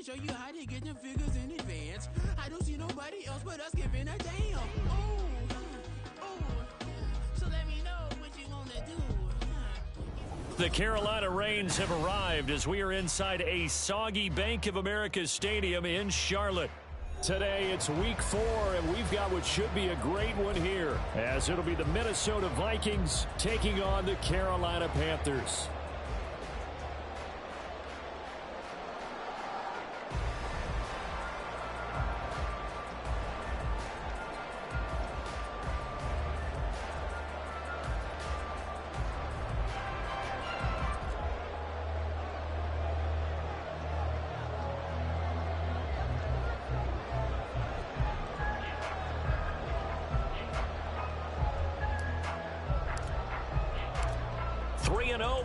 show you how to get them figures in advance. I don't see nobody else but us giving a damn. So let me know what you want to do. The Carolina Rains have arrived as we are inside a soggy Bank of America Stadium in Charlotte. Today it's week 4, and we've got what should be a great one here, as it'll be the Minnesota Vikings taking on the Carolina Panthers.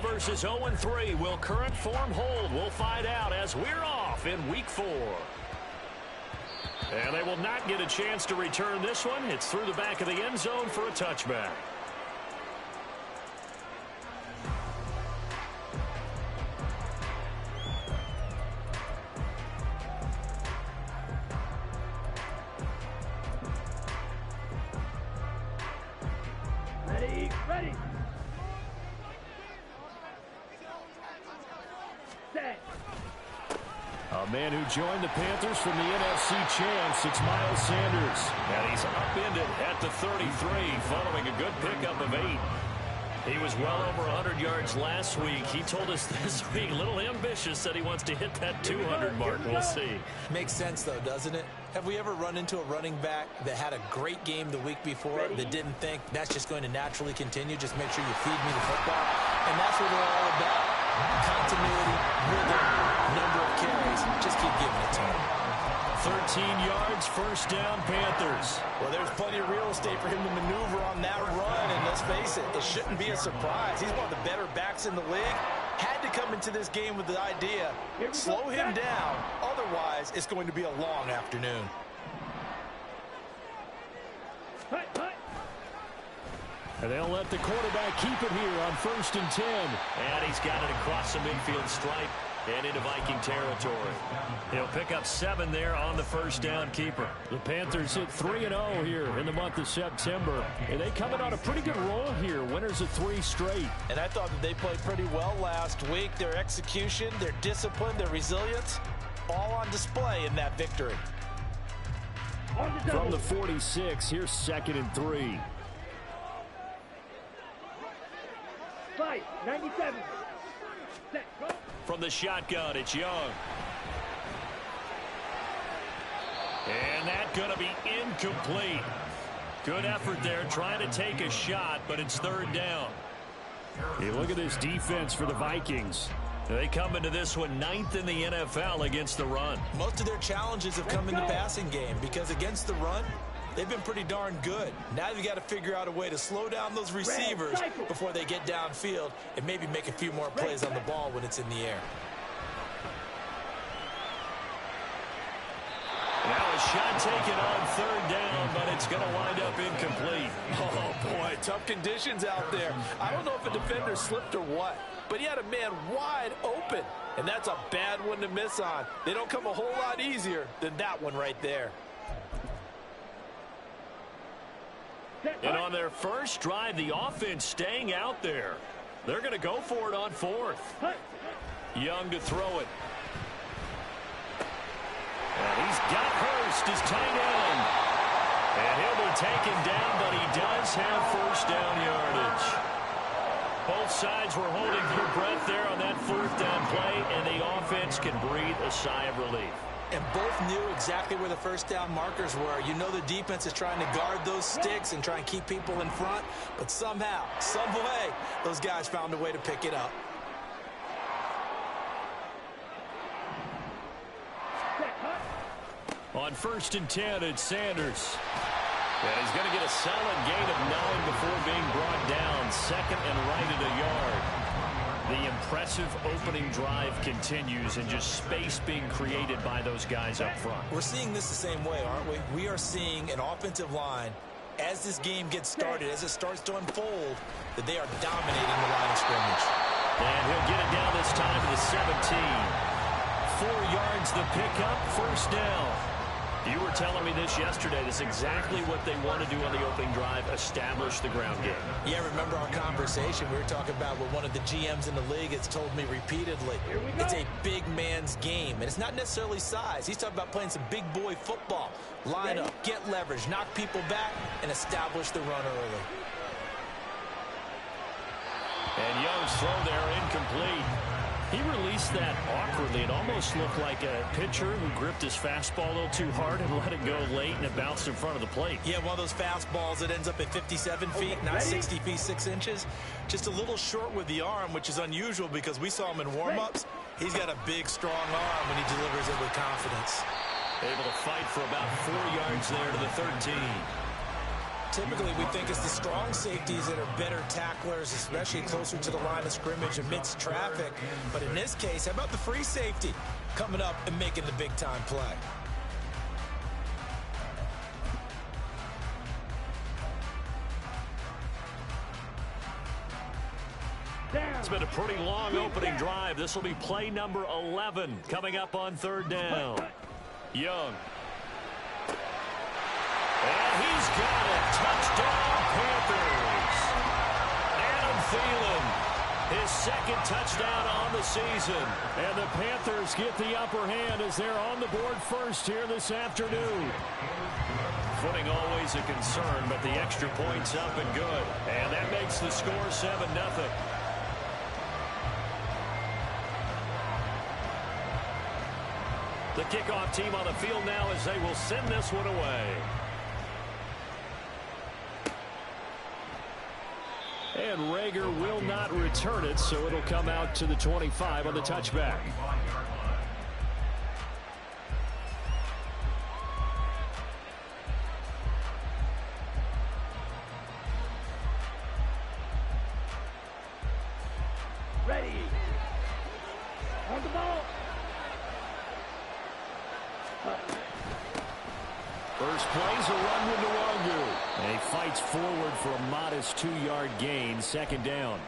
Versus 0-3. Will current form hold? We'll find out as we're off in week 4. And they will not get a chance to return this one. It's through the back of the end zone for a touchback. Ready. A man who joined the Panthers from the NFC champs, it's Miles Sanders. And he's upended at the 33 following a good pickup of 8. He was well over 100 yards last week. He told us this week, a little ambitious, that he wants to hit that 200 mark. We'll see. Makes sense, though, doesn't it? Have we ever run into a running back that had a great game the week before that didn't think that's just going to naturally continue? Just make sure you feed me the football. And that's what we're all about. Continuity, rhythm, number of carries. Just keep giving it to him. 13 yards, first down, Panthers. Well, there's plenty of real estate for him to maneuver on that run, and let's face it, it shouldn't be a surprise. He's one of the better backs in the league. Had to come into this game with the idea, slow him down, otherwise it's going to be a long afternoon. And they'll let the quarterback keep it here on 1st and 10. And he's got it across the midfield stripe and into Viking territory. He'll pick up 7 there on the first down keeper. The Panthers hit 3-0 here in the month of September. And they coming on a pretty good roll here. Winners of 3 straight. And I thought that they played pretty well last week. Their execution, their discipline, their resilience, all on display in that victory. From the 46, here's 2nd and 3. 97. From the shotgun, it's Young. And that's going to be incomplete. Good effort there, trying to take a shot, but it's 3rd down. Hey, look at this defense for the Vikings. They come into this one 9th in the NFL against the run. Most of their challenges have come in the passing game because against the run, they've been pretty darn good. Now they've got to figure out a way to slow down those receivers before they get downfield and maybe make a few more plays on the ball when it's in the air. Now a shot taken on 3rd down, but it's going to wind up incomplete. Oh, boy, tough conditions out there. I don't know if a defender slipped or what, but he had a man wide open, and that's a bad one to miss on. They don't come a whole lot easier than that one right there. And on their first drive, the offense staying out there. They're going to go for it on 4th. Young to throw it. And he's got Hurst as tight end. And he'll be taken down, but he does have first down yardage. Both sides were holding their breath there on that 4th down play, and the offense can breathe a sigh of relief. And both knew exactly where the first down markers were. You know the defense is trying to guard those sticks and try and keep people in front, but somehow, some way, those guys found a way to pick it up. On 1st and 10, it's Sanders. And he's going to get a solid gain of 9 before being brought down. 2nd and right at a yard. The impressive opening drive continues, and just space being created by those guys up front. We're seeing this the same way, aren't we? We are seeing an offensive line, as this game gets started, as it starts to unfold, that they are dominating the line of scrimmage. And he'll get it down this time to the 17. yards the pickup, first down. You were telling me this yesterday. That's exactly what they want to do on the opening drive, establish the ground game. Yeah, remember our conversation? We were talking about what one of the GMs in the league has told me repeatedly. It's a big man's game, and it's not necessarily size. He's talking about playing some big boy football. Line up, get leverage, knock people back, and establish the run early. And Young's throw there incomplete. He released that awkwardly. It almost looked like a pitcher who gripped his fastball a little too hard and let it go late, and it bounced in front of the plate. Yeah, one of those fastballs that ends up at 57 feet, not 60 feet, 6 inches. Just a little short with the arm, which is unusual because we saw him in warm-ups. He's got a big, strong arm when he delivers it with confidence. Able to fight for about 4 yards there to the 13. Typically, we think it's the strong safeties that are better tacklers, especially closer to the line of scrimmage amidst traffic. But in this case, how about the free safety coming up and making the big-time play? It's been a pretty long opening drive. This will be play number 11 coming up on third down. Young. And he's got it. Touchdown, Panthers. Adam Thielen, his second touchdown on the season. And the Panthers get the upper hand as they're on the board first here this afternoon. Footing always a concern, but the extra point's up and good. And that makes the score 7-0. The kickoff team on the field now as they will send this one away. And Rager will not return it, so it'll come out to the 25 on the touchback. Ready. On the ball. First play's a run with Nwangu. And he fights forward for a modest 2-yard gain, second down.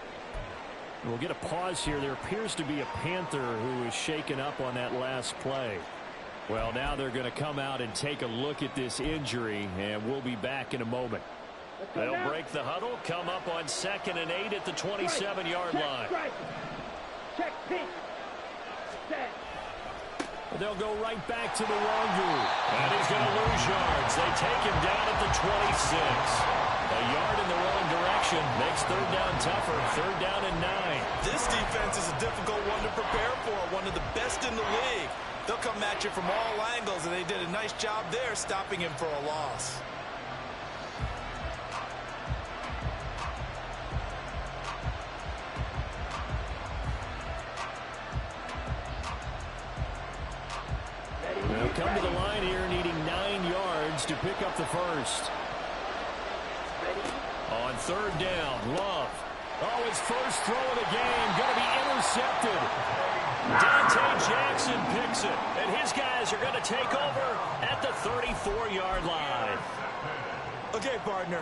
We'll get a pause here. There appears to be a Panther who is shaken up on that last play. Well, now they're going to come out and take a look at this injury, and we'll be back in a moment. They'll break the huddle, come up on 2nd and 8 at the 27-yard line. Check, pitch. Set. They'll go right back to Nwangu. And he's going to lose yards. They take him down at the 26. A yard in the wrong direction makes third down tougher. Third down and 9. This defense is a difficult one to prepare for. One of the best in the league. They'll come at you from all angles, and they did a nice job there stopping him for a loss. They'll come to the line here needing 9 yards to pick up the first. On third down, Love. Oh, his first throw of the game going to be intercepted. Dante Jackson picks it, and his guys are going to take over at the 34-yard line. Okay, partner,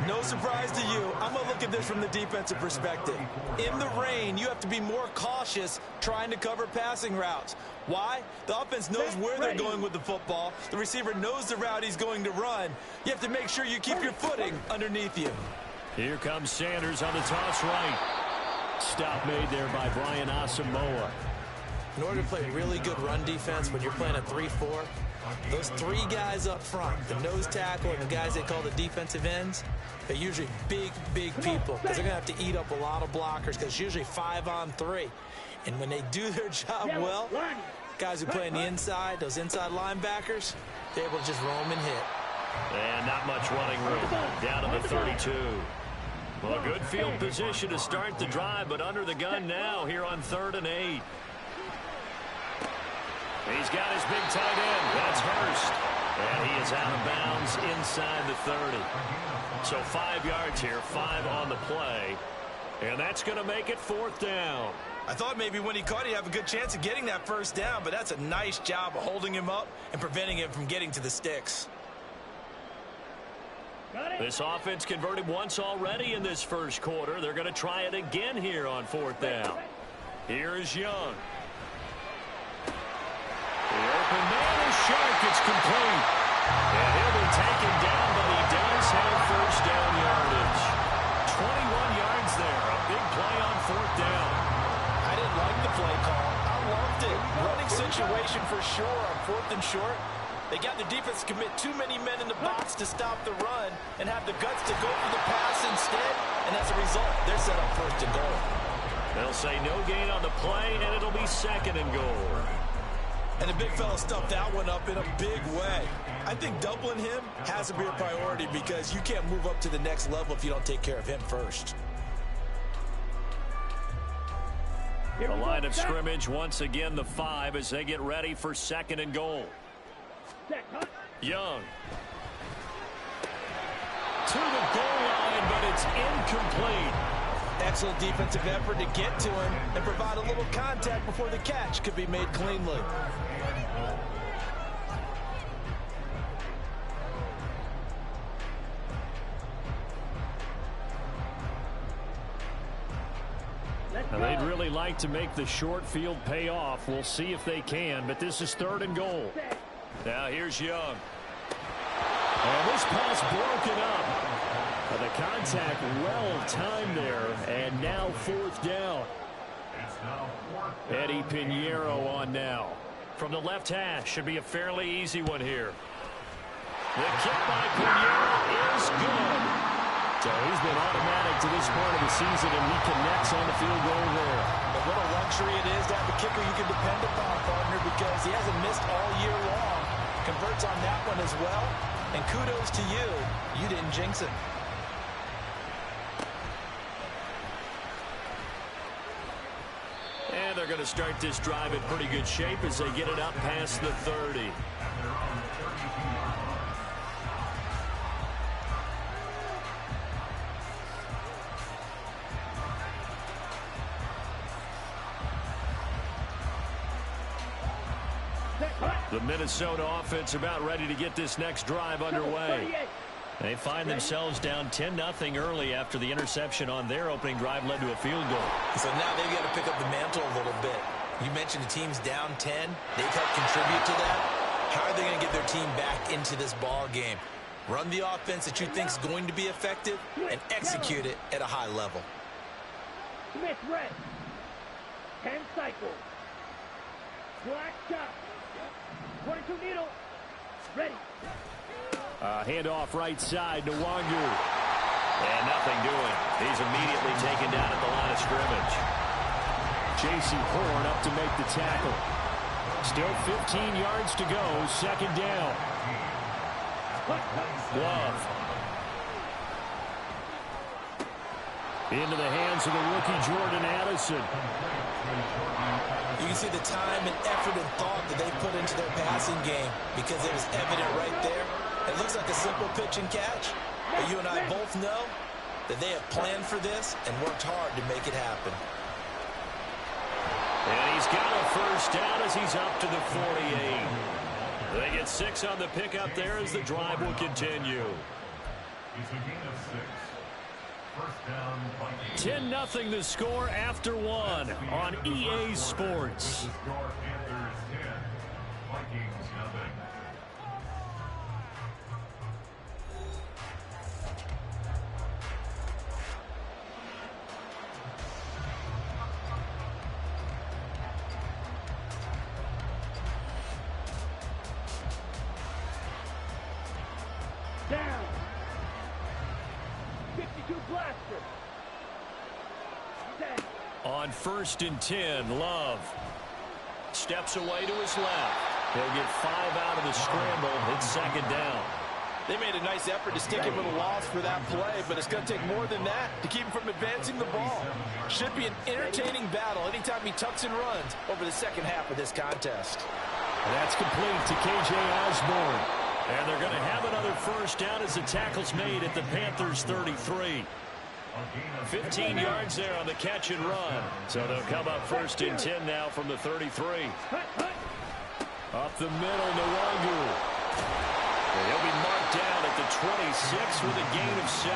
no surprise to you. I'm going to look at this from the defensive perspective. In the rain, you have to be more cautious trying to cover passing routes. Why? The offense knows where they're going with the football. The receiver knows the route he's going to run. You have to make sure you keep your footing underneath you. Here comes Sanders on the toss right. Stop made there by Brian Asamoah. In order to play really good run defense when you're playing a 3-4, those 3 guys up front, the nose tackle and the guys they call the defensive ends, they're usually big people because they're going to have to eat up a lot of blockers because it's usually 5 on 3. And when they do their job well, guys who play on the inside, those inside linebackers, they're able to just roam and hit. And not much running room. Down to the 32. Well, a good field position to start the drive, but under the gun now here on 3rd and 8. He's got his big tight end. That's Hurst. And he is out of bounds inside the 30. So 5 yards here, 5 on the play. And that's going to make it 4th down. I thought maybe when he caught it, he'd have a good chance of getting that first down, but that's a nice job of holding him up and preventing him from getting to the sticks. This offense converted once already in this first quarter. They're going to try it again here on 4th down. Here is Young. it's complete. And he'll be taken down, but he does have first down yardage. 21 yards there. A big play on fourth down. I didn't like the play call. I loved it. Running situation for sure on fourth and short. They got the defense to commit too many men in the box to stop the run and have the guts to go for the pass instead. And as a result, they're set up first and goal. They'll say no gain on the play, and it'll be second and goal. And the big fella stuffed that one up in a big way. I think doubling him has to be a priority because you can't move up to the next level if you don't take care of him first. The line of scrimmage, once again, the 5 as they get ready for second and goal. Young. To the goal line, but it's incomplete. Excellent defensive effort to get to him and provide a little contact before the catch could be made cleanly. Now, they'd really like to make the short field pay off. We'll see if they can, but this is third and goal. Now here's Young. And this pass broken up. The contact well timed there, and now fourth down. Eddie Pinheiro on now. From the left hash, should be a fairly easy one here. The kick by Pinheiro is good. So he's been automatic to this point of the season, and he connects on the field goal there. But what a luxury it is to have a kicker you can depend upon, partner, because he hasn't missed all year long. Converts on that one as well. And kudos to you. You didn't jinx it. And they're going to start this drive in pretty good shape as they get it up past the 30. The Minnesota offense about ready to get this next drive underway. They find themselves down 10-0 early after the interception on their opening drive led to a field goal. So now they've got to pick up the mantle a little bit. You mentioned the team's down 10. They've helped contribute to that. How are they going to get their team back into this ball game? Run the offense that you think is going to be effective and execute it at a high level. Smith red. 10 cycles. Black shot. 22 needle. Ready. Handoff right side to Wangu. And nothing doing. He's immediately taken down at the line of scrimmage. J.C. Horn up to make the tackle. Still 15 yards to go. Second down. Love. Into the hands of the rookie Jordan Addison. You can see the time and effort and thought that they put into their passing game because it was evident right there. It looks like a simple pitch and catch, but you and I both know that they have planned for this and worked hard to make it happen. And he's got a first down as he's up to the 48. They get 6 on the pickup there as the drive will continue. 10-0 the score after 1 on EA Sports. Down. 52 blaster. On 1st and 10, Love steps away to his left. He'll get 5 out of the scramble. It's second down. They made a nice effort to stick him with a loss for that play, but it's going to take more than that to keep him from advancing the ball. Should be an entertaining battle anytime he tucks and runs over the second half of this contest. And that's complete to K.J. Osborne. And they're going to have another first down as the tackle's made at the Panthers' 33. 15 yards there on the catch and run. So they'll come up 1st and 10 now from the 33. Up the middle, Nwangu. And he'll be marked down at the 26 with a gain of 7.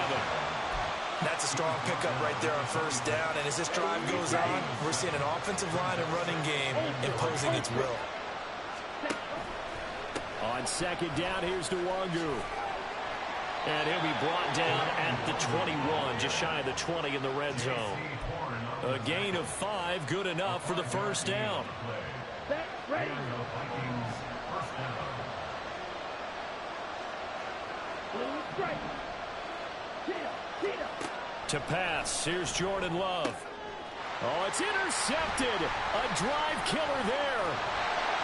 That's a strong pickup right there on first down. And as this drive goes on, we're seeing an offensive line and running game imposing its will. On second down, here's Nwangu. And he'll be brought down at the 21, just shy of the 20 in the red zone. A gain of 5, good enough for the first down. Set, ready. Blue strike. Cheetah. To pass, here's Jordan Love. Oh, it's intercepted. A drive killer there.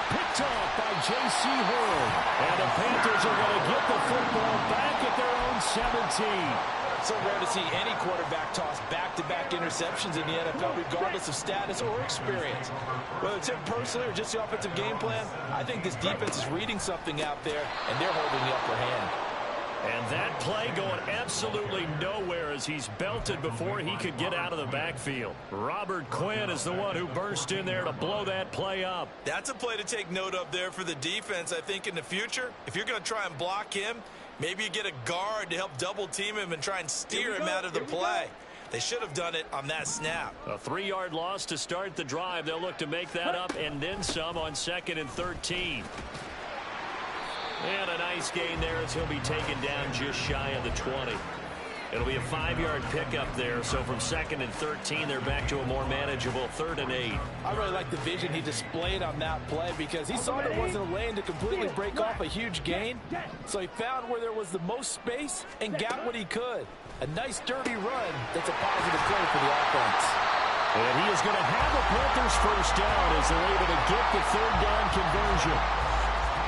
Picked off by J.C. Horn. And the Panthers are going to get the football back at their own 17. So rare to see any quarterback toss back-to-back interceptions in the NFL, regardless of status or experience. Whether it's him personally or just the offensive game plan, I think this defense is reading something out there, and they're holding the upper hand. And that play going absolutely nowhere as he's belted before he could get out of the backfield. Robert Quinn is the one who burst in there to blow that play up. That's a play to take note of there for the defense. I think in the future, if you're going to try and block him, maybe you get a guard to help double team him and try and steer him out of the play. They should have done it on that snap. A 3-yard loss to start the drive. They'll look to make that up and then some on 2nd and 13. And a nice gain there as he'll be taken down just shy of the 20. It'll be a 5-yard pickup there. So from 2nd and 13, they're back to a more manageable 3rd and 8. I really like the vision he displayed on that play because he saw there wasn't a lane to completely break off a huge gain. So he found where there was the most space and got what he could. A nice dirty run that's a positive play for the offense. And he is going to have a Panthers first down as they're able to get the 3rd down conversion.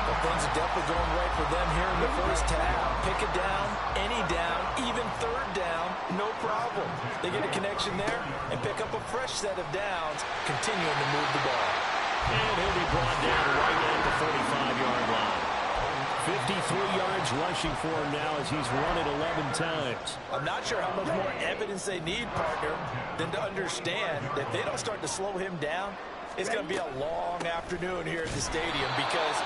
Well, things are definitely going right for them here in the first half. Pick it down, any down, even 3rd down, no problem. They get a connection there and pick up a fresh set of downs, continuing to move the ball. And he'll be brought down right at the 45-yard line. 53 yards rushing for him now as he's run it 11 times. I'm not sure how much more evidence they need, partner, than to understand that if they don't start to slow him down, it's going to be a long afternoon here at the stadium because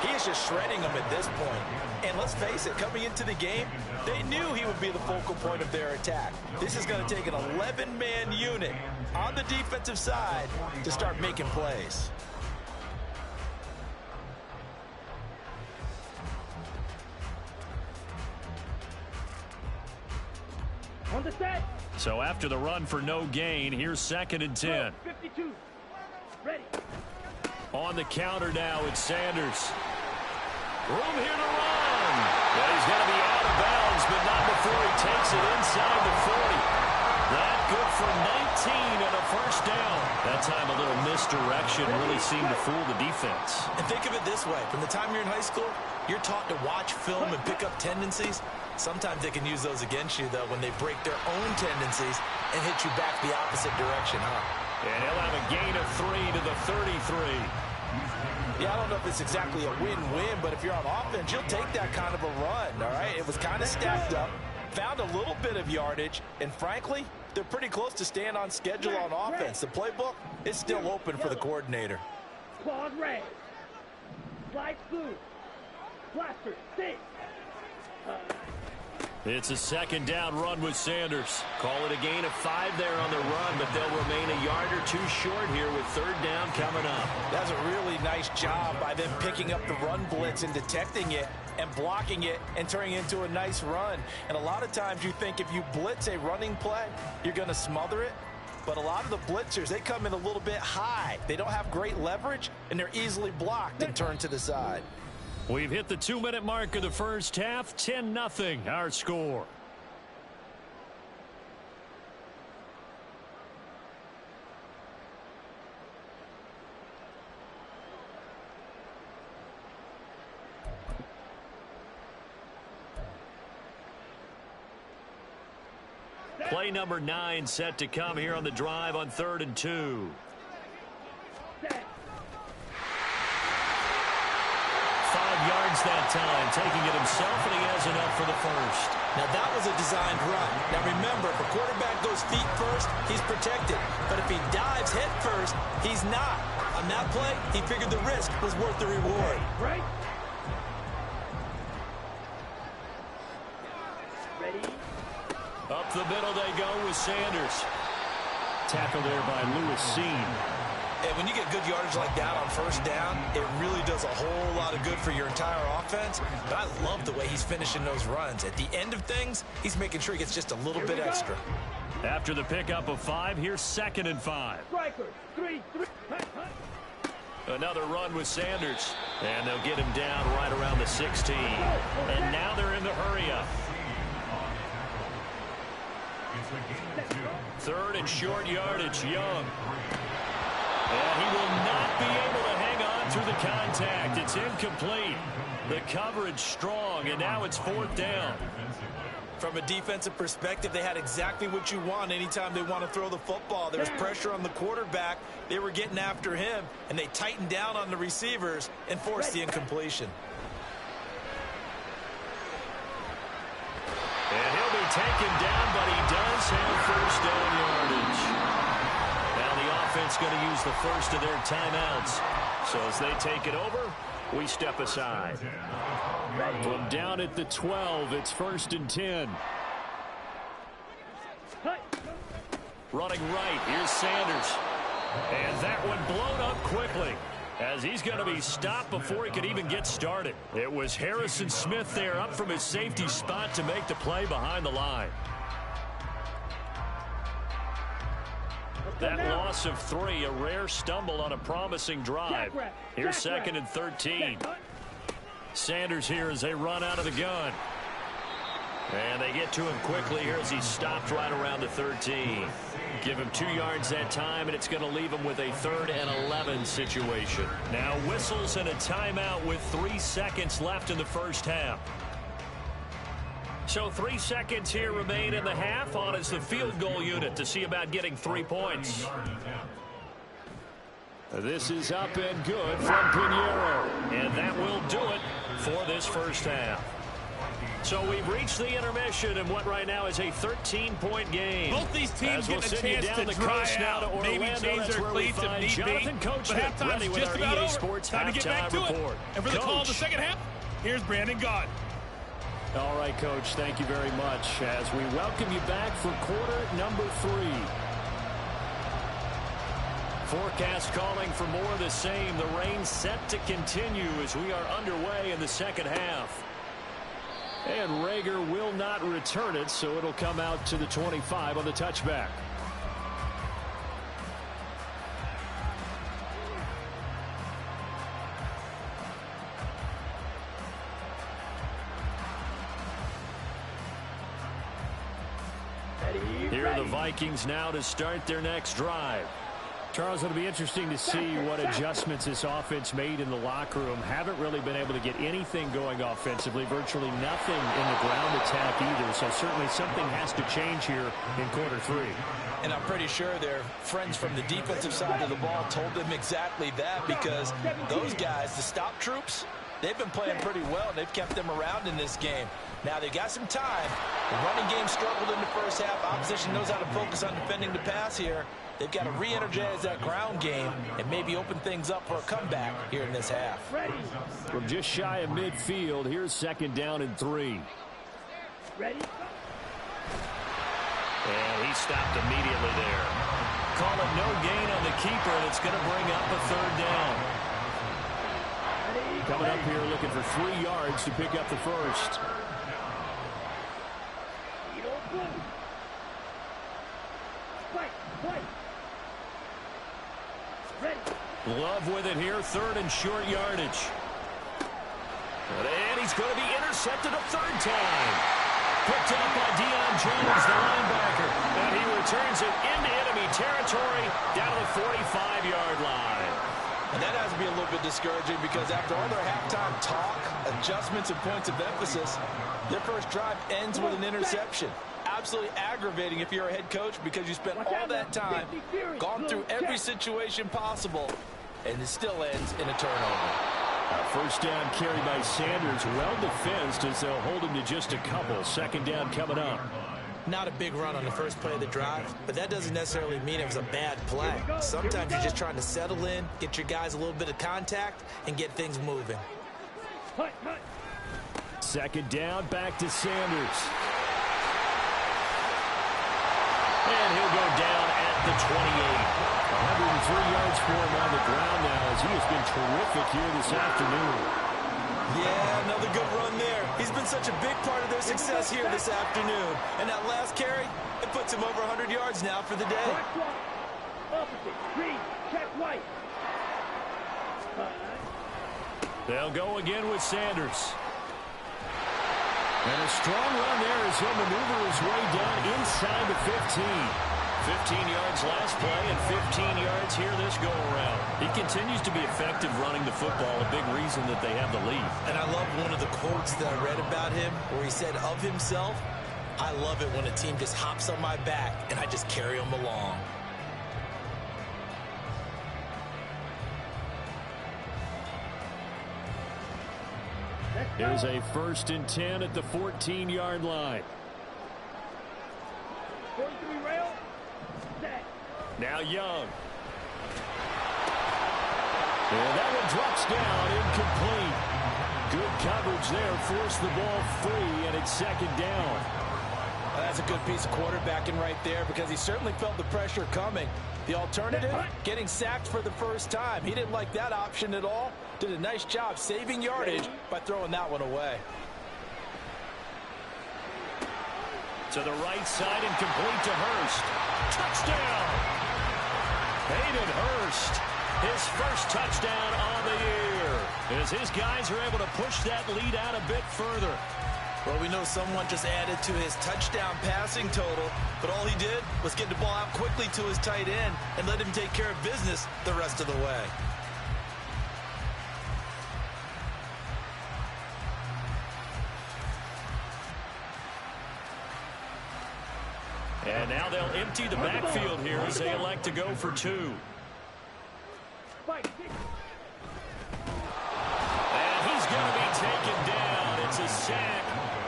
he is just shredding them at this point. And let's face it, coming into the game, they knew he would be the focal point of their attack. This is going to take an 11-man unit on the defensive side to start making plays. On the set. So after the run for no gain, here's 2nd and 10. 52. Ready. On the counter now, it's Sanders. Room here to run. Well, he's going to be out of bounds, but not before he takes it inside the 40. That good for 19 and a first down. That time a little misdirection really seemed to fool the defense. And think of it this way. From the time you're in high school, you're taught to watch film and pick up tendencies. Sometimes they can use those against you, though, when they break their own tendencies and hit you back the opposite direction, huh? And he'll have a gain of 3 to the 33. Yeah, I don't know if it's exactly a win-win, but if you're on offense, you'll take that kind of a run, all right? It was kind of stacked up, found a little bit of yardage, and frankly, they're pretty close to staying on schedule on offense. The playbook is still open for the coordinator. Claws red. Slides blue. Blaster, sit. It's a 2nd down run with Sanders. Call it a gain of 5 there on the run, but they'll remain a yard or 2 short here with 3rd down coming up. That's a really nice job by them picking up the run blitz and detecting it and blocking it and turning it into a nice run. And a lot of times you think if you blitz a running play, you're going to smother it. But a lot of the blitzers, they come in a little bit high. They don't have great leverage, and they're easily blocked and turned to the side. We've hit the 2-minute mark of the first half. 10-0 our score. Play number 9 set to come here on the drive on 3rd and 2. Yards that time, taking it himself, and he has enough for the first. Now, that was a designed run. Now, remember, if a quarterback goes feet first, he's protected. But if he dives head first, he's not. On that play, he figured the risk was worth the reward. Right. Ready. Up the middle they go with Sanders. Tackle there by Lewis Seen. And when you get good yardage like that on first down, it really does a whole lot of good for your entire offense. But I love the way he's finishing those runs. At the end of things, he's making sure he gets just a little bit extra. After the pickup of 5, here's 2nd and 5. Strikers, 3. Another run with Sanders. And they'll get him down right around the 16. And now they're in the hurry-up. 3rd and short yardage, Young. And he will not be able to hang on through the contact. It's incomplete. The coverage strong, and now it's 4th down. From a defensive perspective, they had exactly what you want anytime they want to throw the football. There was pressure on the quarterback. They were getting after him, and they tightened down on the receivers and forced the incompletion. And he'll be taken down, but he does have first down yardage. Now the offense going to use the first of their timeouts. So as they take it over, we step aside. From down at the 12, it's 1st and 10. Running right, here's Sanders. And that one blown up quickly, as he's going to be stopped before he could even get started. It was Harrison Smith there up from his safety spot to make the play behind the line. That loss of 3, a rare stumble on a promising drive. Here's 2nd and 13. Sanders here as they run out of the gun. And they get to him quickly here as he's stopped right around the 13. Give him 2 yards that time, and it's going to leave him with a 3rd and 11 situation. Now whistles and a timeout with 3 seconds left in the first half. So 3 seconds here remain in the half. On is the field goal unit to see about getting 3 points. This is up and good from Pinheiro. And that will do it for this first half. So we've reached the intermission in what right now is a 13-point game. Both these teams we'll getting a chance down to the dry coast now out, to maybe Orlando. change That's their where we cleats if find need Jonathan be. Coach But ready halftime's with just our about EA over. Sports Time to get back to report. it. And for the call of the Coach. second half, here's Brandon Gaud. All right, Coach, thank you very much as we welcome you back for quarter number 3. Forecast calling for more of the same. The rain set to continue as we are underway in the second half. And Rager will not return it, so it'll come out to the 25 on the touchback. Here are the Vikings now to start their next drive. Charles, it'll be interesting to see what adjustments this offense made in the locker room. Haven't really been able to get anything going offensively, virtually nothing in the ground attack either. So certainly something has to change here in quarter 3. And I'm pretty sure their friends from the defensive side of the ball told them exactly that, because those guys, the stop troops, they've been playing pretty well, and they've kept them around in this game. Now, they've got some time. The running game struggled in the first half. Opposition knows how to focus on defending the pass here. They've got to re-energize that ground game and maybe open things up for a comeback here in this half. From just shy of midfield, here's 2nd down and 3. Ready? And he stopped immediately there. Call it no gain on the keeper, and it's going to bring up a 3rd down. Coming up here looking for 3 yards to pick up the first. Love with it here, 3rd and short yardage. And he's going to be intercepted a 3rd time. Picked up by Deion Jones, the linebacker. And he returns it into enemy territory down to the 45-yard line. And that has to be a little bit discouraging, because after all their halftime talk, adjustments, and points of emphasis, their first drive ends with an interception. Absolutely aggravating if you're a head coach, because you spent all that time, gone through every situation possible, and it still ends in a turnover. First down carry by Sanders, well defensed as they'll hold him to just a couple. 2nd down coming up. Not a big run on the first play of the drive, but that doesn't necessarily mean it was a bad play. Sometimes you're just trying to settle in, get your guys a little bit of contact, and get things moving. 2nd down, back to Sanders. And he'll go down at the 28. 103 yards for him on the ground now as he has been terrific here this afternoon. Yeah, another good run there. He's been such a big part of their success here this afternoon. And that last carry, it puts him over 100 yards now for the day. Opposite. Green. Check white. They'll go again with Sanders. And a strong run there as he'll maneuver his way down inside the 15. 15 yards last play and 15 yards here this go-around. He continues to be effective running the football, a big reason that they have the lead. And I love one of the quotes that I read about him where he said of himself, "I love it when a team just hops on my back and I just carry them along." Here's a 1st and 10 at the 14-yard line. 43 rail. Set. Now Young. And that one drops down, incomplete. Good coverage there, forced the ball free, and it's 2nd down. That's a good piece of quarterbacking right there because he certainly felt the pressure coming. The alternative, getting sacked for the first time. He didn't like that option at all. Did a nice job saving yardage by throwing that one away. To the right side and complete to Hurst. Touchdown! Hayden Hurst, his first touchdown on the year. As his guys are able to push that lead out a bit further. Well, we know someone just added to his touchdown passing total, but all he did was get the ball out quickly to his tight end and let him take care of business the rest of the way. And now they'll empty the backfield here as they elect to go for 2. Spike. And he's going to be taken down. It's a sack,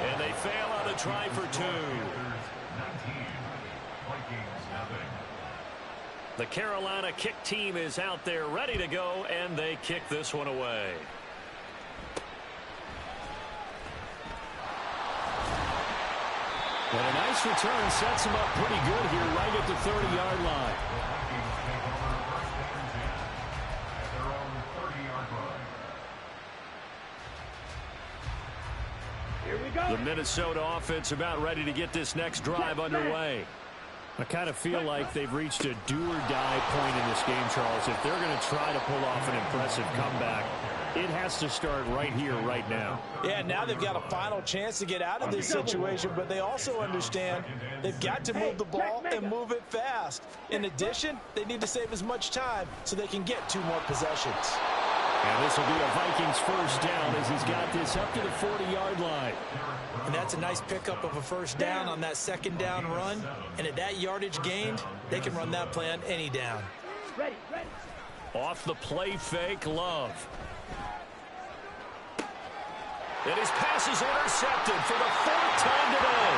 and they fail on the try for 2. The Carolina kick team is out there ready to go, and they kick this one away. And a nice return sets him up pretty good here right at the 30-yard line. Here we go. The Minnesota offense about ready to get this next drive underway. I kind of feel like they've reached a do-or-die point in this game, Charles. If they're going to try to pull off an impressive comeback, it has to start right here, right now. Yeah, now they've got a final chance to get out of this situation, but they also understand they've got to move the ball and move it fast. In addition, they need to save as much time so they can get 2 more possessions. And this will be a Vikings first down as he's got this up to the 40-yard line. And that's a nice pickup of a first down on that 2nd down run. And at that yardage gained, they can run that play on any down. Ready, ready. Off the play fake, Love. And his pass is intercepted for the 4th time today.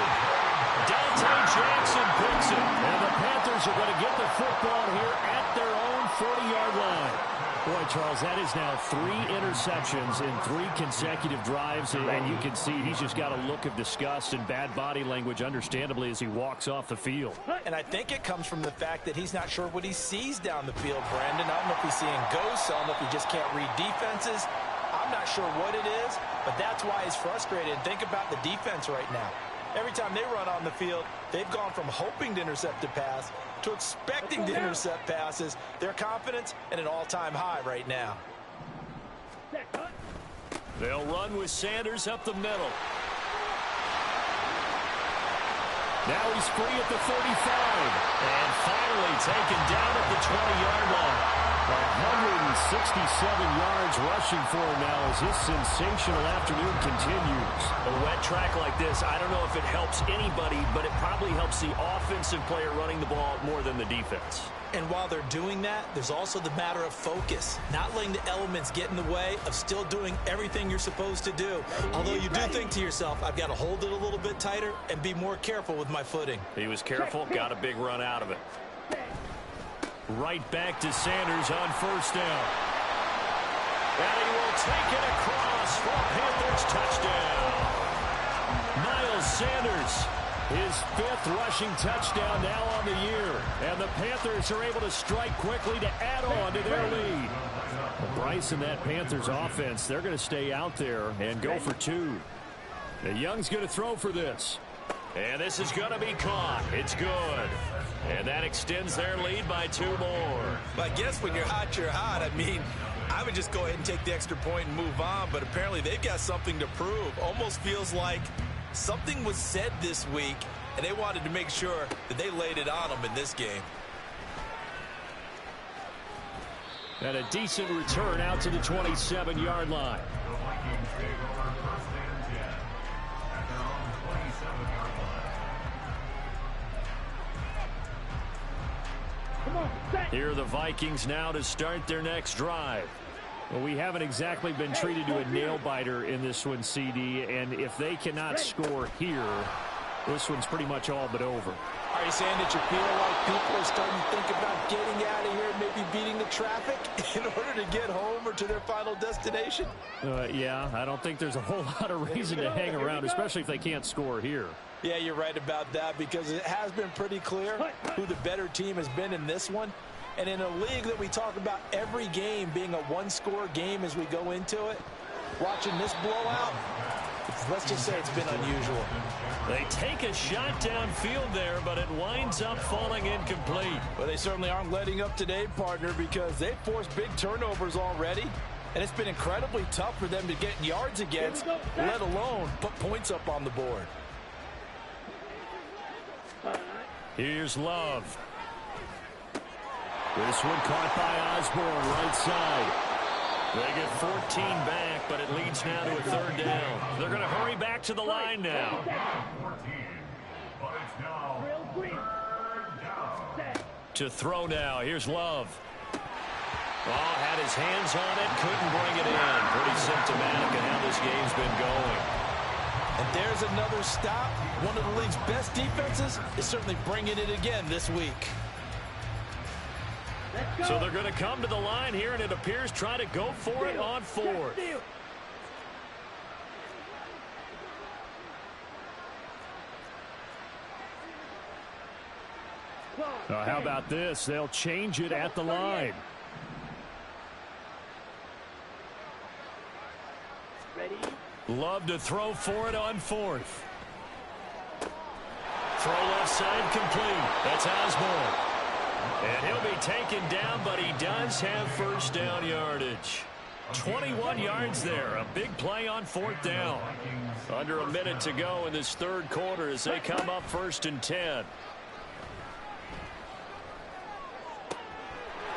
Dante Jackson picks it. And the Panthers are going to get the football here at their own 40-yard line. Boy, Charles, that is now 3 interceptions in 3 consecutive drives, and you can see he's just got a look of disgust and bad body language, understandably, as he walks off the field. And I think it comes from the fact that he's not sure what he sees down the field, Brandon. I don't know if he's seeing ghosts. I don't know if he just can't read defenses. I'm not sure what it is, but that's why he's frustrated. Think about the defense right now. Every time they run on the field, they've gone from hoping to intercept a pass to expecting to intercept passes. Their confidence at an all-time high right now. They'll run with Sanders up the middle. Now he's free at the 35. And finally taken down at the 20-yard line. 167 yards rushing for him now as his sensational afternoon continues. A wet track like this, I don't know if it helps anybody, but it probably helps the offensive player running the ball more than the defense. And while they're doing that, there's also the matter of focus. Not letting the elements get in the way of still doing everything you're supposed to do. Although you do think to yourself, I've got to hold it a little bit tighter and be more careful with my footing. He was careful, got a big run out of it. Right back to Sanders on 1st down. And he will take it across for a Panthers touchdown. Miles Sanders His 5th rushing touchdown now on the year. And the Panthers are able to strike quickly to add on to their lead. Bryce and that Panthers offense, they're going to stay out there and go for 2. And Young's going to throw for this. And this is going to be caught. It's good. And that extends their lead by 2 more. But I guess when you're hot, you're hot. I mean, I would just go ahead and take the extra point and move on. But apparently they've got something to prove. Almost feels like something was said this week, and they wanted to make sure that they laid it on them in this game. And a decent return out to the 27-yard line. Here are the Vikings now to start their next drive. Well, we haven't exactly been treated to a nail-biter in this one, CD, and if they cannot score here, this one's pretty much all but over. Are you saying that you feel like people are starting to think about getting out of here and maybe beating the traffic in order to get home or to their final destination? Yeah, I don't think there's a whole lot of reason to hang around, especially if they can't score here. Yeah, you're right about that, because it has been pretty clear who the better team has been in this one. And in a league that we talk about every game being a one-score game as we go into it, watching this blowout, let's just say it's been unusual. They take a shot downfield there, but it winds up falling incomplete. Well, they certainly aren't letting up today, partner, because they've forced big turnovers already. And it's been incredibly tough for them to get yards against, let alone put points up on the board. Here's Love. This one caught by Osborne, right side. They get 14 back, but it leads now to a 3rd down. They're going to hurry back to the line now. To throw now. Here's Love. Oh, had his hands on it, couldn't bring it in. Pretty symptomatic of how this game's been going. And there's another stop. One of the league's best defenses is certainly bringing it again this week. So they're going to come to the line here, and it appears try to go for it on 4th. How about this? They'll change it at the line. Love to throw for it on 4th. Throw left side complete. That's Osborne. And he'll be taken down, but he does have 1st down yardage. 21 yards there. A big play on 4th down. Under a minute to go in this 3rd quarter as they come up 1st and 10.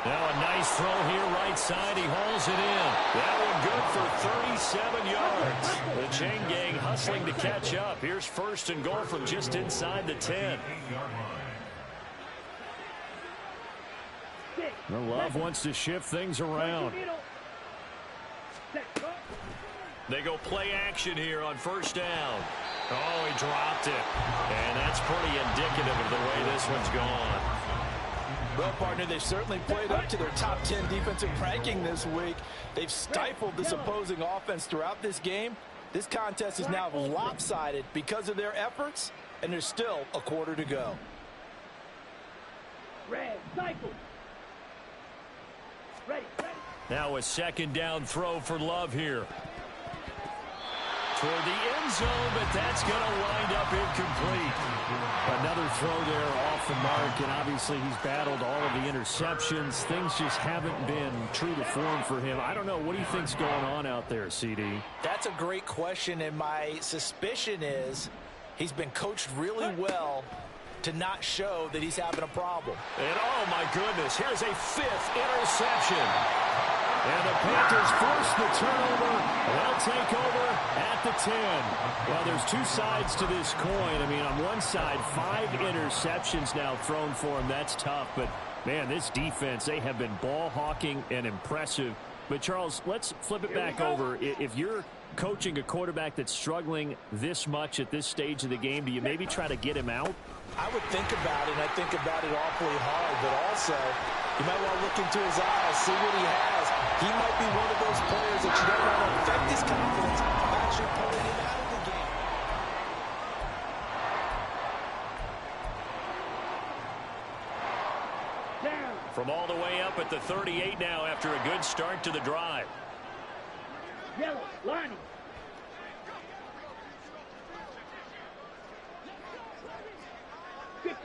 Now a nice throw here right side. He hauls it in. That one good for 37 yards. The chain gang hustling to catch up. Here's 1st and goal from just inside the 10. Love wants to shift things around. They go play action here on 1st down. Oh, he dropped it. And that's pretty indicative of the way this one's gone. Well, partner, they've certainly played up to their top 10 defensive ranking this week. They've stifled this opposing offense throughout this game. This contest is now lopsided because of their efforts, and there's still a quarter to go. Red, cycle. Ready. Now a 2nd down throw for Love here. Toward the end zone, but that's going to wind up incomplete. Another throw there off the mark, and obviously he's battled all of the interceptions. Things just haven't been true to form for him. I don't know. What do you think's going on out there, CD? That's a great question, and my suspicion is he's been coached really well to not show that he's having a problem. And oh my goodness, here's a 5th interception. And the Panthers force the turnover. They'll take over at the 10. Well, there's 2 sides to this coin. I mean, on one side, 5 interceptions now thrown for him. That's tough. But, man, this defense, they have been ball hawking and impressive. But, Charles, let's flip it back over. If you're coaching a quarterback that's struggling this much at this stage of the game, do you maybe try to get him out? I would think about it, and I think about it awfully hard. But also, you might want to look into his eyes, see what he has. He might be one of those players that you don't want to affect his confidence of actually pulling him out of the game. From all the way up at the 38 now after a good start to the drive. Yellow, lining.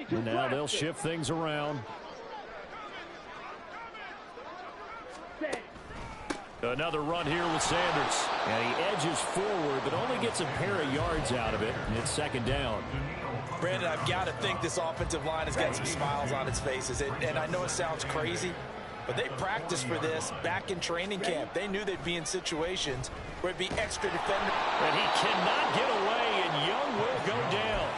And now they'll shift things around. Another run here with Sanders. And he edges forward, but only gets a pair of yards out of it. And it's second down. Brandon, I've got to think this offensive line has got some smiles on its faces. And I know it sounds crazy, but they practiced for this back in training camp. They knew they'd be in situations where it'd be extra defender. And he cannot get away, and Young will go down.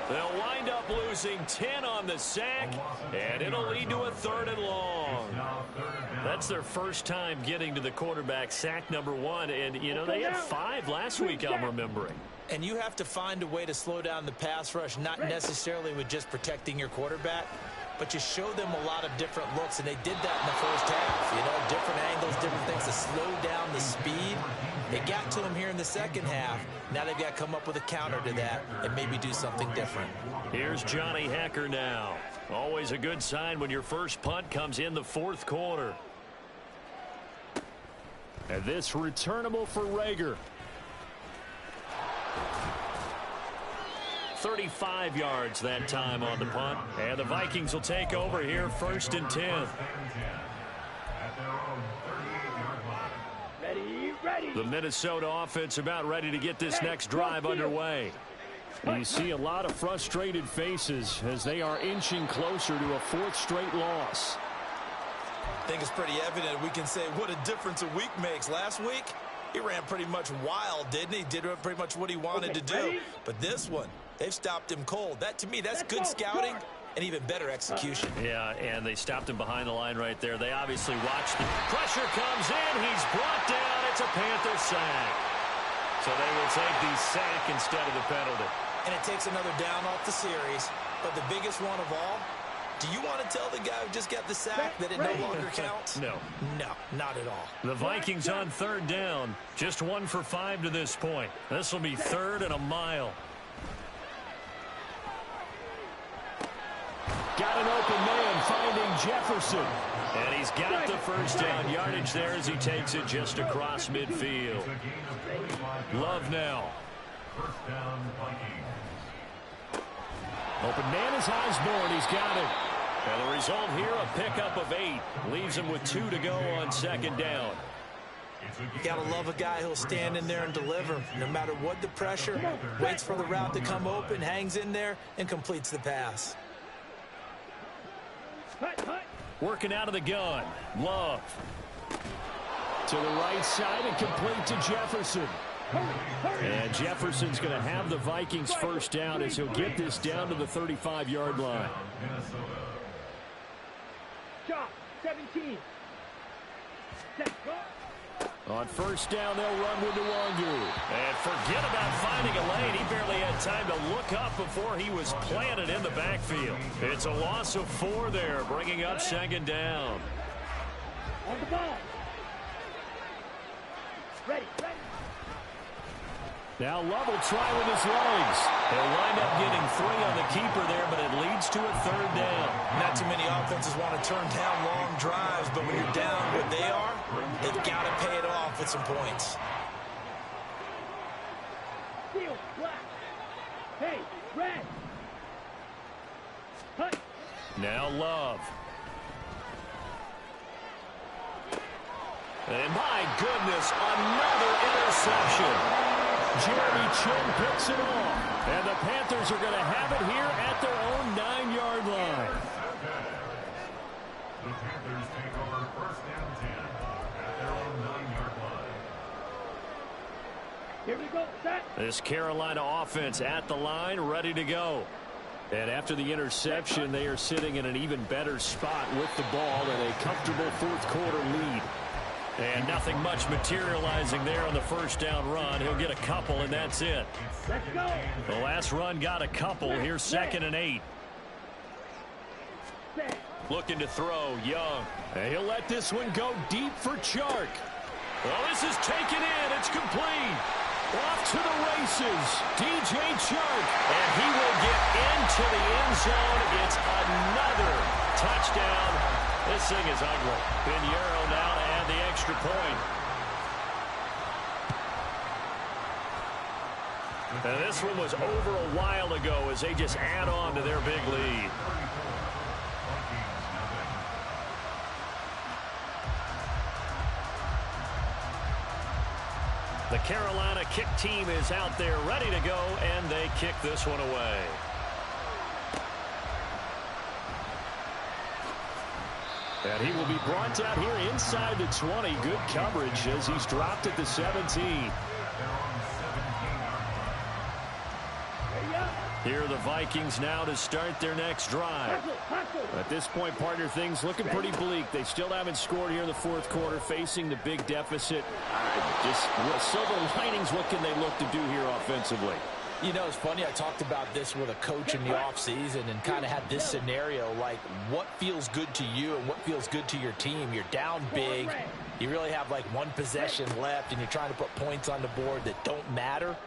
They'll wind up losing 10 on the sack, and it'll lead to a 3rd and long. That's their first time getting to the quarterback, sack number 1. And, you know, they had 5 last week, I'm remembering. And you have to find a way to slow down the pass rush, not necessarily with just protecting your quarterback, but you show them a lot of different looks, and they did that in the first half. You know, different angles, different things to slow down the speed. It got to them here in the second half. Now they've got to come up with a counter to that and maybe do something different. Here's Johnny Hacker now. Always a good sign when your first punt comes in the 4th quarter. And this returnable for Rager. 35 yards that time on the punt. And the Vikings will take over here 1st and 10. Ready. The Minnesota offense about ready to get this next drive underway. You see a lot of frustrated faces as they are inching closer to a 4th straight loss. I think it's pretty evident we can say what a difference a week makes. Last week, he ran pretty much wild, didn't he? Did pretty much what he wanted to do. But this one, they've stopped him cold. That, to me, that's good scouting and even better execution. Yeah, and they stopped him behind the line right there. They obviously watched the pressure comes in. He's brought down. It's a Panther sack. So they will take the sack instead of the penalty. And it takes another down off the series. But the biggest one of all, do you want to tell the guy who just got the sack that it no longer counts? No. No, not at all. The Vikings on 3rd down. Just 1 for 5 to this point. This will be 3rd and a mile. Got an open man finding Jefferson. And he's got the first down yardage there as he takes it just across midfield. Love now. Open man is Osborne. He's got it. And the result here, a pickup of 8. Leaves him with 2 to go on 2nd down. You got to love a guy who'll stand in there and deliver. No matter what the pressure, waits for the route to come open, hangs in there, and completes the pass. Working out of the gun. Love. To the right side and complete to Jefferson. And Jefferson's going to have the Vikings first down as he'll get this down to the 35-yard line. Shot, 17. On first down, they'll run with Nwangu. And forget about finding a lane. He barely had time to look up before he was planted in the backfield. It's a loss of 4 there, bringing up 2nd down. On the ball. Ready. Now Love will try with his legs. They'll wind up getting 3 on the keeper there, but it leads to a 3rd down. Not too many offenses want to turn down long drives, but when you're down what they are, they've got to pay it off with some points. Steel, black. Hey, red. Hut. Now Love. And my goodness, another interception. Jeremy Chin picks it off. And the Panthers are going to have it here at their own 9-yard line. The Panthers take over 1st and 10 at their own 9-yard line. Here we go, set. This Carolina offense at the line, ready to go. And after the interception, they are sitting in an even better spot with the ball and a comfortable 4th quarter lead. And nothing much materializing there on the first down run. He'll get a couple, and that's it. Let's go. The last run got a couple. Here's 2nd and 8. Looking to throw, Young. And he'll let this one go deep for Chark. Well, this is taken in. It's complete. Off to the races, DJ Chark. And he will get into the end zone. It's another touchdown. This thing is ugly. Pinheiro now to add the extra point. And this one was over a while ago as they just add on to their big lead. The Carolina kick team is out there ready to go, and they kick this one away. And he will be brought out here inside the 20. Good coverage as he's dropped at the 17. Here are the Vikings now to start their next drive. At this point, partner, things looking pretty bleak. They still haven't scored here in the fourth quarter, facing the big deficit. Just silver linings, what can they look to do here offensively? You know, it's funny, I talked about this with a coach in the offseason and kind of had this scenario, like what feels good to you and what feels good to your team. You're down big. You really have like one possession left, and you're trying to put points on the board that don't matter.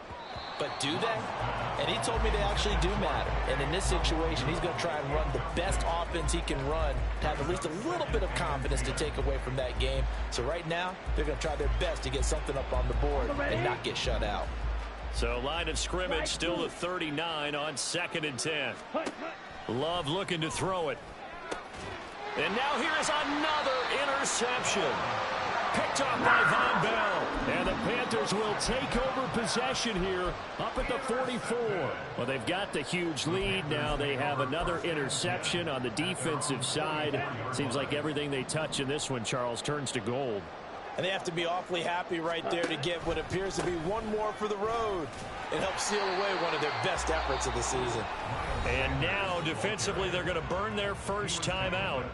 But do they? And he told me they actually do matter. And in this situation, he's going to try and run the best offense he can run to have at least a little bit of confidence to take away from that game. So right now, they're going to try their best to get something up on the board and not get shut out. So line of scrimmage still the 39 on 2nd and 10. Love looking to throw it. And now here is another interception. Picked off by Von Bell. And the Panthers will take over possession here up at the 44. Well, they've got the huge lead. Now they have another interception on the defensive side. Seems like everything they touch in this one, Charles, turns to gold. And they have to be awfully happy right there to get what appears to be one more for the road. It helps seal away one of their best efforts of the season. And now, defensively, they're going to burn their first time out.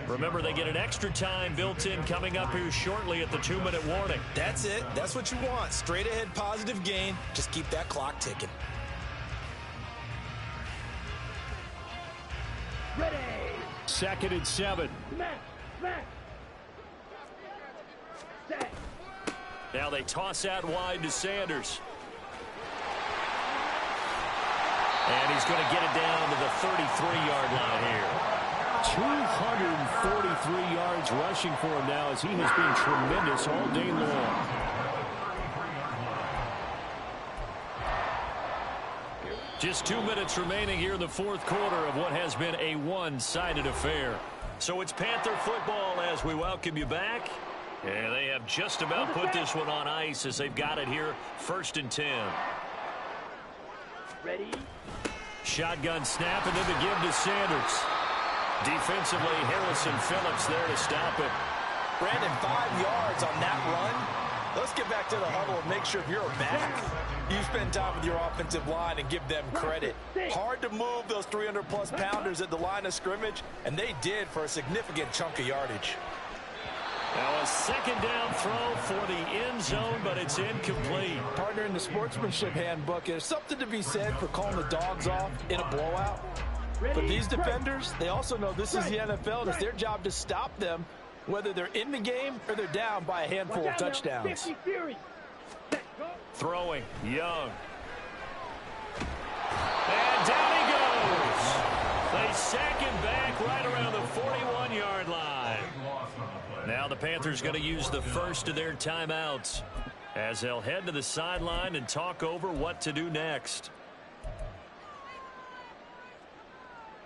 Remember, they get an extra time built in coming up here shortly at the 2-minute warning. That's it. That's what you want. Straight ahead positive gain. Just keep that clock ticking. Ready. 2nd and 7. Smack. Smack. Set. Now they toss out wide to Sanders. And he's going to get it down to the 33-yard line here. 243 yards rushing for him now as he has been tremendous all day long. Just 2 minutes remaining here in the fourth quarter of what has been a one-sided affair. So it's Panther football as we welcome you back. And they have just about put this one on ice as they've got it here 1st and 10. Ready. Shotgun snap and then the give to Sanders. Defensively, Harrison Phillips there to stop it. Brandon, 5 yards on that run. Let's get back to the huddle and make sure if you're a back, you spend time with your offensive line and give them credit. Hard to move those 300-plus pounders at the line of scrimmage, and they did for a significant chunk of yardage. Now a 2nd down throw for the end zone, but it's incomplete. Partner, in the sportsmanship handbook, there's something to be said for calling the dogs off in a blowout. But these defenders, they also know this is the NFL, and it's their job to stop them, whether they're in the game or they're down by a handful of touchdowns. Throwing, Young. And down he goes. They sack him back right around the 41-yard line. Now the Panthers going to use the first of their timeouts as they'll head to the sideline and talk over what to do next.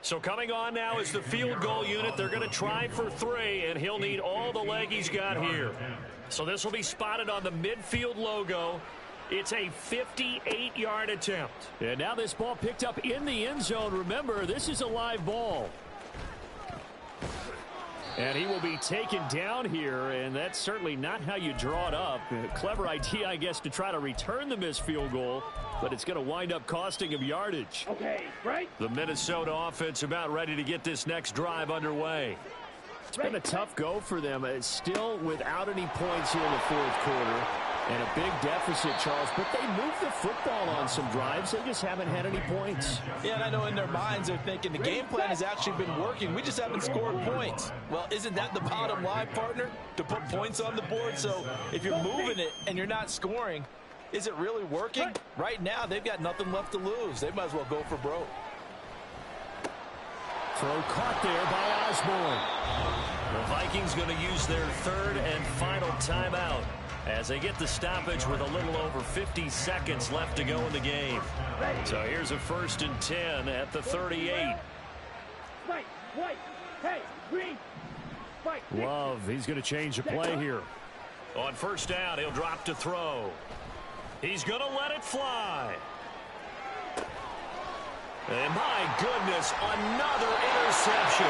So coming on now is the field goal unit. They're going to try for 3, and he'll need all the leg he's got here. So this will be spotted on the midfield logo. It's a 58-yard attempt. And now this ball picked up in the end zone. Remember, this is a live ball. And he will be taken down here, and that's certainly not how you draw it up. A clever idea, I guess, to try to return the missed field goal, but it's going to wind up costing him yardage. Okay, right. The Minnesota offense about ready to get this next drive underway. It's been a tough go for them. It's still without any points here in the fourth quarter. And a big deficit, Charles, but they moved the football on some drives. They just haven't had any points. Yeah, and I know in their minds they're thinking the game plan has actually been working. We just haven't scored points. Well, isn't that the bottom line, partner? To put points on the board. So if you're moving it and you're not scoring, Is it really working? Right now, they've got nothing left to lose. They might as well go for broke. Throw caught there by Osborne. The Vikings going to use their third and final timeout as they get the stoppage with a little over 50 seconds left to go in the game. So here's a 1st and 10 at the 38. Fight, white, hey, green, fight. Love, he's going to change the play here. On 1st down, he'll drop to throw. He's going to let it fly. And my goodness, another interception.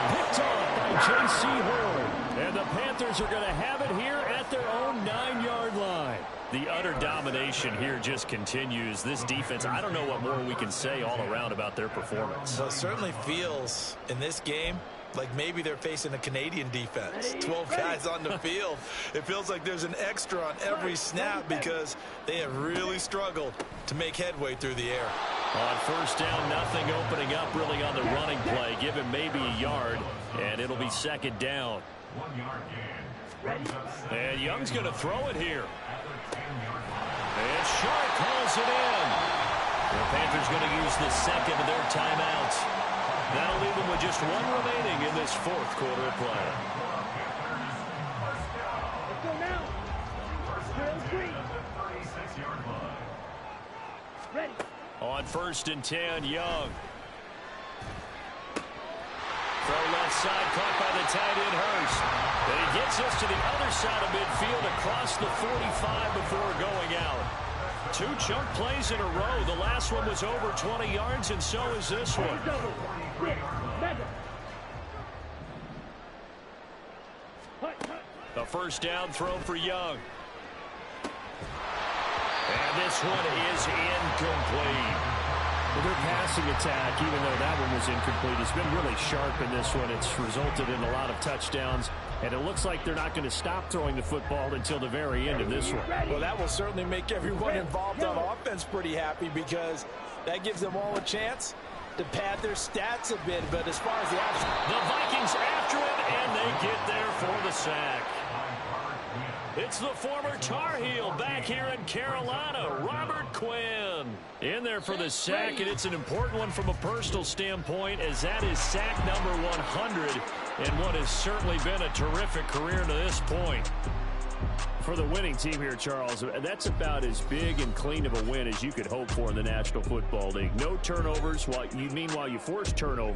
Picked off by J.C. Horn. And the Panthers are going to have it here at their own 9-yard line. The utter domination here just continues. This defense, I don't know what more we can say all around about their performance. Well, it certainly feels in this game like maybe they're facing a Canadian defense. 12 guys on the field. It feels like there's an extra on every snap because they have really struggled to make headway through the air. On 1st down, nothing opening up really on the running play. Give him maybe a yard, and it'll be 2nd down. 1 yard gain. And Young's going to throw it here. And Sharp calls it in. The Panthers going to use the 2nd of their timeouts. That'll leave them with just 1 remaining in this 4th quarter of play. Let's go now. Drill green. Ready. On 1st and 10, Young. Throw left side, caught by the tight end, Hurst. And he gets us to the other side of midfield across the 45 before going out. 2 chunk plays in a row. The last one was over 20 yards, and so is this one. A 1st down throw for Young. And this one is incomplete. Well, their passing attack, even though that one was incomplete, has been really sharp in this one. It's resulted in a lot of touchdowns, and it looks like they're not going to stop throwing the football until the very end of this one. Well, that will certainly make everyone involved on offense pretty happy because that gives them all a chance to pad their stats a bit. But as far as the action, the Vikings after it, and they get there for the sack. It's the former Tar Heel back here in Carolina, Robert Quinn. In there for the sack, and it's an important one from a personal standpoint, as that is sack number 100 in what has certainly been a terrific career to this point. For the winning team here, Charles, that's about as big and clean of a win as you could hope for in the National Football League. No turnovers, while you force turnovers.